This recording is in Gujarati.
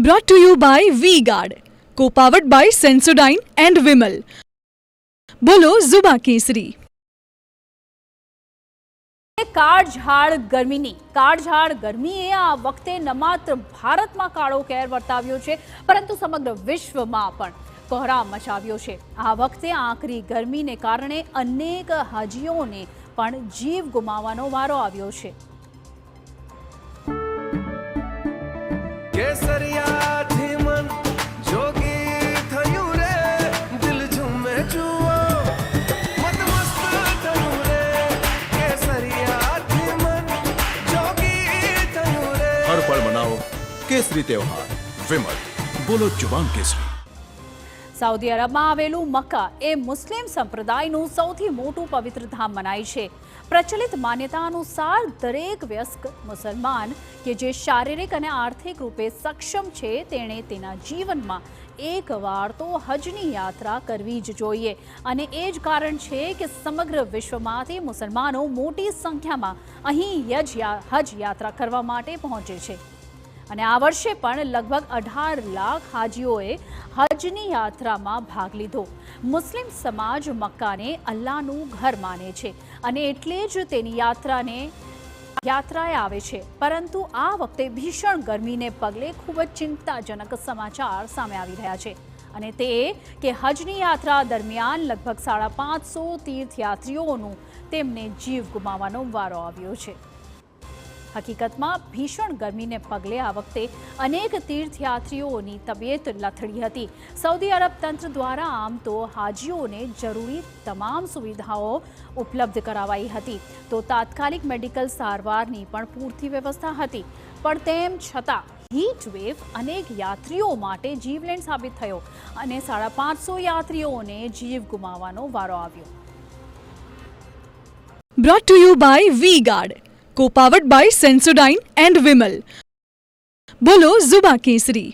Brought to you by V-Guard, co-powered by Sensodyne and Vimal. બોલો ઝુબા કેસરી. કાળઝાળ ગરમીએ આ વખતે ન માત્ર ભારતમાં કાળો કેર વર્તાવ્યો છે પરંતુ સમગ્ર વિશ્વમાં પણ કોહરામ મચાવ્યો છે. આ વખતે આકરી ગરમીને કારણે અનેક હાજીઓને પણ જીવ ગુમાવવાનો વારો આવ્યો છે. हर पल मनाओ केसरी त्योहार विमल. बोलो जुबान केसरी. સાઉદી અરબમાં આવેલું મક્કા એ મુસ્લિમ સંપ્રદાયનું સૌથી મોટું પવિત્ર ધામ મનાય છે. પ્રચલિત માન્યતા અનુસાર દરેક વયસ્ક મુસલમાન કે જે શારીરિક અને આર્થિક રૂપે સક્ષમ છે તેણે તેના જીવનમાં એકવાર તો હજની યાત્રા કરવી જ જોઈએ અને એ જ કારણ છે કે સમગ્ર વિશ્વમાંથી મુસલમાનો મોટી સંખ્યામાં અહીં હજ યાત્રા કરવા માટે પહોંચે છે. અને આ વર્ષે પણ લગભગ 18 લાખ હાજીઓએ હજની યાત્રામાં ભાગ લીધો. મુસ્લિમ સમાજ મક્કાને અલ્લાહનું ઘર માને છે અને એટલે જ તેની યાત્રાએ આવે છે. પરંતુ આ વખતે ભીષણ ગરમીને પગલે ખૂબ જ ચિંતાજનક સમાચાર સામે આવી રહ્યા છે અને તે કે હજની યાત્રા દરમિયાન લગભગ 550 તીર્થયાત્રીઓનું તેમને જીવ ગુમાવવાનો વારો આવ્યો છે. હકીકતમાં ભીષણ ગરમીને પગલે આ વખતે અનેક તીર્થયાત્રીઓની તબિયત લથડી હતી. સાઉદી અરબ તંત્ર દ્વારા આમ તો હાજીઓને જરૂરી તમામ સુવિધાઓ ઉપલબ્ધ કરાવાઈ હતી તો તાત્કાલિક મેડિકલ સારવારની પણ પૂરતી વ્યવસ્થા હતી. પણ તેમ છતાં હીટ વેવ અનેક યાત્રીઓ માટે જીવલેણ સાબિત થયો અને 550 યાત્રીઓને જીવ ગુમાવવાનો વારો આવ્યો. Brought to you by V-Guard, co-powered by Sensodyne and Vimal. બોલો ઝુબા કેસરી.